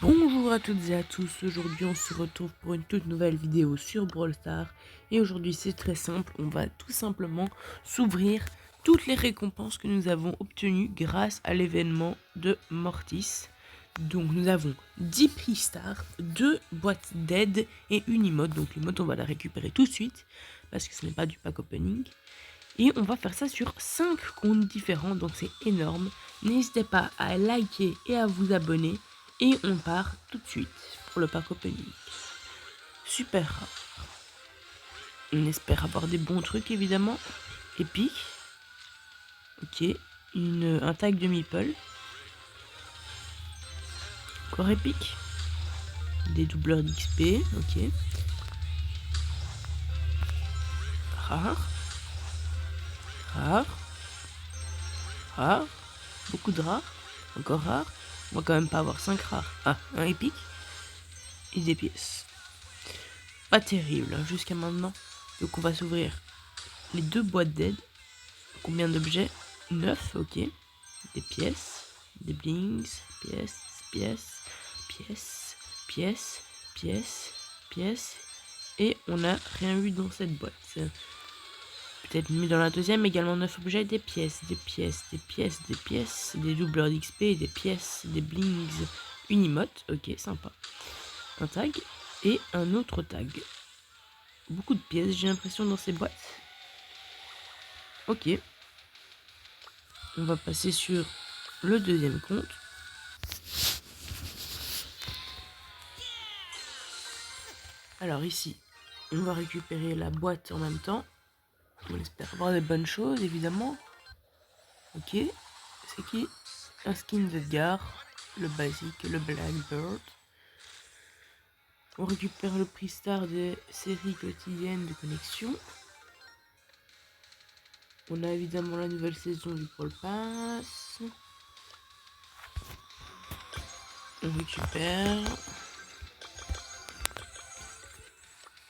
Bonjour à toutes et à tous, aujourd'hui on se retrouve pour une toute nouvelle vidéo sur Brawl Stars. Et aujourd'hui c'est très simple, on va tout simplement s'ouvrir toutes les récompenses que nous avons obtenues grâce à l'événement de Mortis. Donc nous avons 10 prix stars, 2 boîtes d'aide et une emote. Donc l'emote on va la récupérer tout de suite parce que ce n'est pas du pack opening. Et on va faire ça sur 5 comptes différents, donc c'est énorme. N'hésitez pas à liker et à vous abonner. Et on part tout de suite pour le pack opening. Super rare. On espère avoir des bons trucs évidemment. Épique. Ok. Un tag de meeple. Encore épique. Des doubleurs d'XP. Ok. Rare. Rare. Rare. Beaucoup de rares. Encore rare. On va quand même pas avoir 5 rares. Ah, un épique. Et des pièces. Pas terrible hein, jusqu'à maintenant. Donc on va s'ouvrir les 2 boîtes d'aide. Combien d'objets? 9, ok. Des pièces, des blings, pièces, pièces, pièces, pièces, pièces, pièces. Et on n'a rien vu dans cette boîte. Peut-être mis dans la deuxième, également 9 objets, des pièces, des pièces, des pièces, des pièces, des doubleurs d'XP, des pièces, des blings, une emote, ok, sympa. Un tag et un autre tag. Beaucoup de pièces, j'ai l'impression, dans ces boîtes. Ok. On va passer sur le deuxième compte. Alors ici, on va récupérer la boîte en même temps. On espère avoir des bonnes choses, évidemment. Ok. C'est qui? Un skin d'Edgar. Le basique, le Blackbird. On récupère le prix star des séries quotidiennes de connexion. On a évidemment la nouvelle saison du Brawl Pass. On récupère.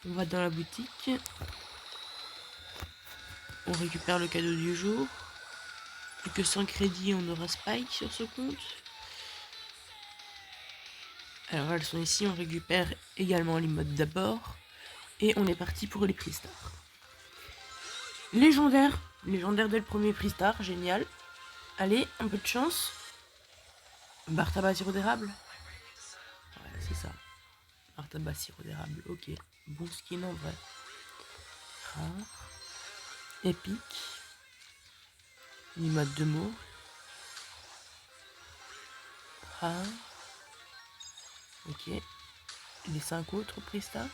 On va dans la boutique. On récupère le cadeau du jour. Plus que 100 crédits, on aura Spike sur ce compte. Alors elles sont ici, on récupère également les modes d'abord. Et on est parti pour les prix stars. Légendaire. Légendaire dès le premier prix star, génial. Allez, un peu de chance. Barre tabac sirop d'érable. Ouais, c'est ça. Barre tabac sirop d'érable, ok. Bon skin en vrai. Rare. Épique. Une mode de mots. Rare. Ok. Les 5 autres prix stars.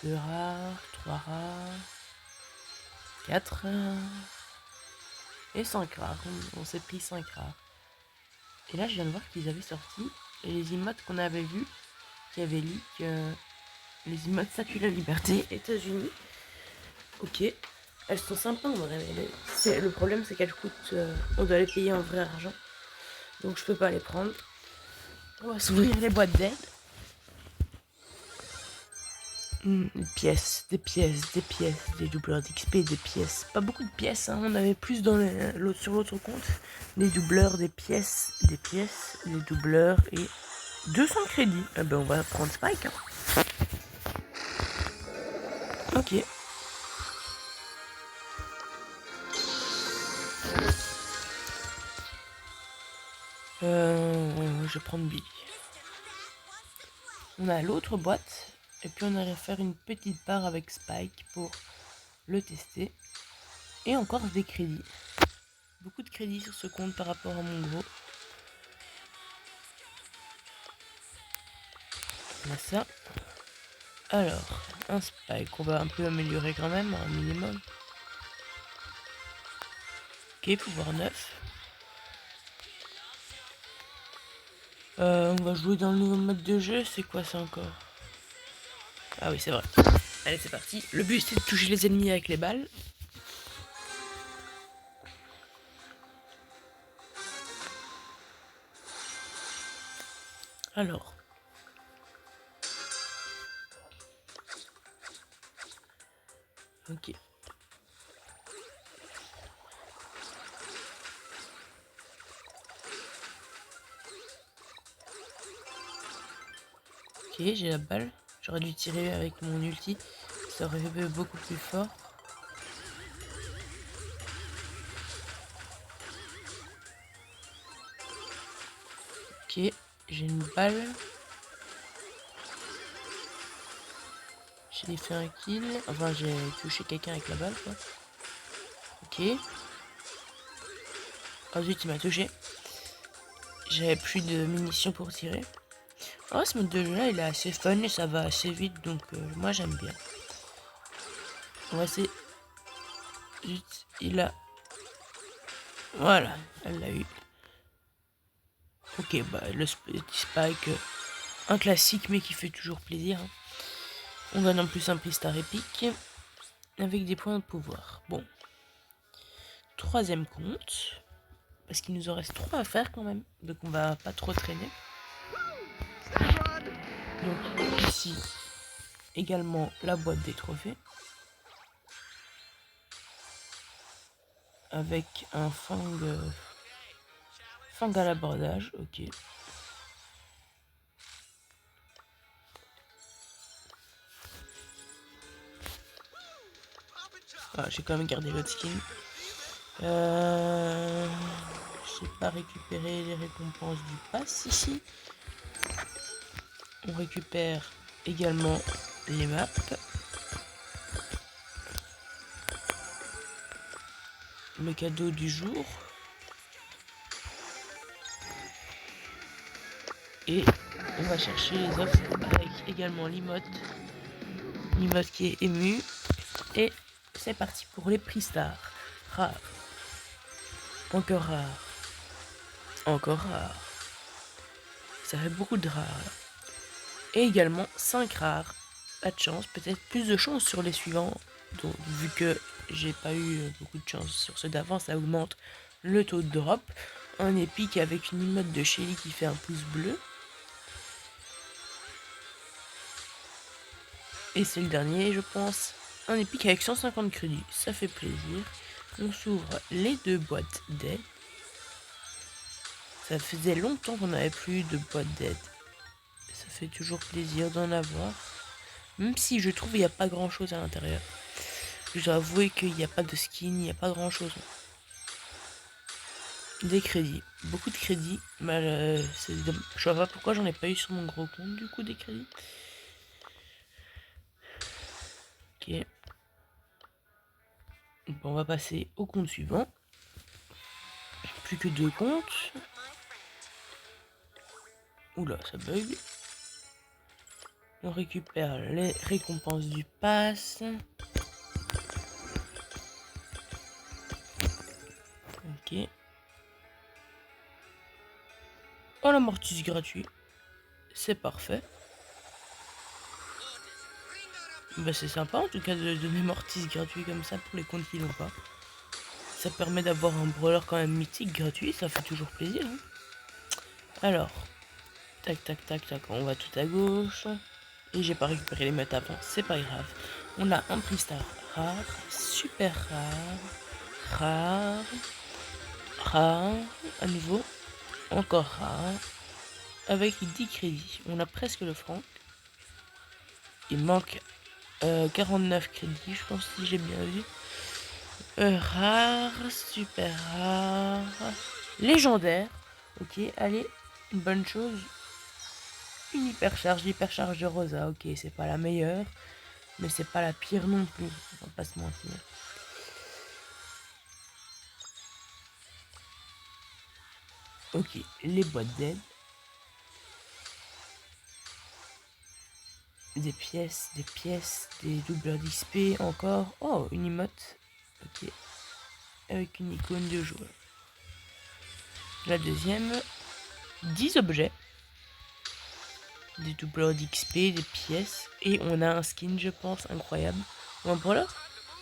2 rares, 3 rares, 4 rares et 5 rares. On s'est pris 5 rares. Et là, je viens de voir qu'ils avaient sorti les emotes qu'on avait vues, qui avaient leak les emotes Statue de la Liberté, États-Unis. Ok, elles sont sympas en vrai. Le problème, c'est qu'elles coûtent. On doit les payer en vrai argent. Donc, je peux pas les prendre. On va s'ouvrir les boîtes d'aide. Des pièces, des pièces, des pièces, des doubleurs d'XP, des pièces. Pas beaucoup de pièces, hein. On avait plus dans sur l'autre compte. Des doubleurs, des pièces, des doubleurs et 200 crédits. Ah ben on va prendre Spike. Hein. Ok. Je vais prendre Billy. On a l'autre boîte. Et puis on allait faire une petite part avec Spike pour le tester. Et encore des crédits. Beaucoup de crédits sur ce compte par rapport à mon gros. On a ça. Alors, un Spike, on va un peu améliorer quand même, un minimum. Ok, pouvoir 9. On va jouer dans le nouveau mode de jeu, c'est quoi ça encore? Ah oui, c'est vrai. Allez, c'est parti. Le but, c'est de toucher les ennemis avec les balles. Alors. Ok. Ok, j'ai la balle. J'aurais dû tirer avec mon ulti. Ça aurait fait beaucoup plus fort. Ok, j'ai une balle. J'ai fait un kill. Enfin, j'ai touché quelqu'un avec la balle, quoi. Ok. Ah zut, il m'a touché. J'avais plus de munitions pour tirer. Oh, ce mode de jeu là, il est assez fun et ça va assez vite, donc moi j'aime bien. On va essayer. Zut, il a. Voilà, elle l'a eu. Ok, bah le petit spike, un classique mais qui fait toujours plaisir. Hein. On gagne en plus un prix star épique avec des points de pouvoir. Bon, troisième compte. Parce qu'il nous en reste 3 à faire quand même. Donc on va pas trop traîner. Donc ici, également la boîte des trophées. Avec un fang à l'abordage, ok. Ah, j'ai quand même gardé l'autre skin. J'ai pas récupéré les récompenses du pass ici. On récupère également les maps. Le cadeau du jour. Et on va chercher les offres avec également l'emote. L'emote qui est ému. Et c'est parti pour les prix stars. Rare. Encore rare. Encore rare. Ça fait beaucoup de rares. Et également 5 rares. Pas de chance. Peut-être plus de chance sur les suivants. Donc, vu que j'ai pas eu beaucoup de chance sur ceux d'avant, ça augmente le taux de drop. Un épique avec une emote de Shelly qui fait un pouce bleu. Et c'est le dernier, je pense. Un épique avec 150 crédits. Ça fait plaisir. On s'ouvre les 2 boîtes d'aide. Ça faisait longtemps qu'on n'avait plus de boîtes d'aide. Ça fait toujours plaisir d'en avoir. Même si je trouve qu'il n'y a pas grand chose à l'intérieur. Je dois avouer qu'il n'y a pas de skin, il n'y a pas grand chose. Des crédits. Beaucoup de crédits. Mais je vois pas pourquoi j'en ai pas eu sur mon gros compte du coup des crédits. Ok. Bon, on va passer au compte suivant. Plus que 2 comptes. Oula, ça bug. On récupère les récompenses du pass. Ok. On amortisse gratuit. C'est parfait. Bah c'est sympa en tout cas de donner mortis gratuit comme ça pour les comptes qui l'ont pas. Ça permet d'avoir un brawler quand même mythique gratuit, ça fait toujours plaisir. Hein. Alors, tac tac tac tac, on va tout à gauche. Et j'ai pas récupéré les meutes avant, c'est pas grave. On a un prix star rare, super rare, rare, rare, à nouveau, encore rare, avec 10 crédits. On a presque le franc. Il manque 49 crédits, je pense si j'ai bien vu. Rare, super rare, légendaire. Ok, allez, une bonne chose. Une hypercharge de Rosa. Ok, c'est pas la meilleure, mais c'est pas la pire non plus. On va pas se mentir. Ok, les boîtes d'aide. Des pièces, des doubleurs d'XP encore. Oh, une emote. Ok, avec une icône de joueur. La deuxième, 10 objets. Des doubleurs d'XP, des pièces. Et on a un skin, je pense, incroyable. Ou un brawler?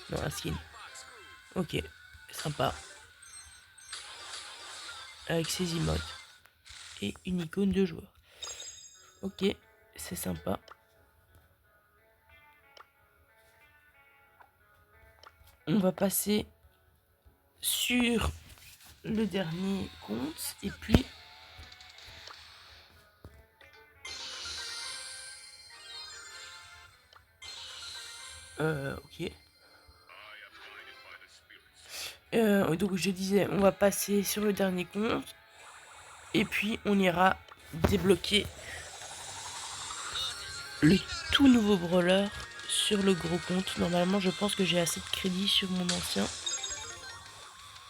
Non, un skin. Ok, sympa. Avec ses emotes. Et une icône de joueur. Ok, c'est sympa. On va passer sur le dernier compte. Et puis... Ok. Donc je disais, on va passer sur le dernier compte. Et puis on ira débloquer le tout nouveau brawler sur le gros compte. Normalement je pense que j'ai assez de crédits sur mon ancien,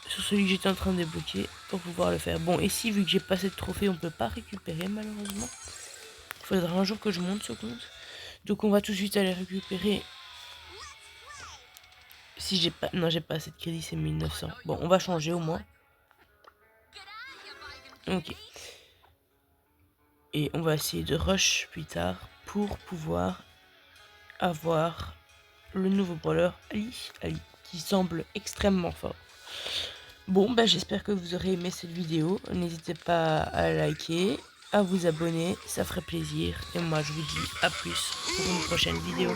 sur celui que j'étais en train de débloquer, pour pouvoir le faire. Bon, ici vu que j'ai pas assez de trophées, on peut pas récupérer malheureusement. Il faudra un jour que je monte ce compte. Donc on va tout de suite aller récupérer. Si j'ai pas... Non, j'ai pas assez de crédit, c'est 1900. Bon, on va changer au moins. Ok. Et on va essayer de rush plus tard pour pouvoir avoir le nouveau brawler Ali, qui semble extrêmement fort. Bon, bah j'espère que vous aurez aimé cette vidéo. N'hésitez pas à liker, à vous abonner, ça ferait plaisir. Et moi je vous dis à plus pour une prochaine vidéo.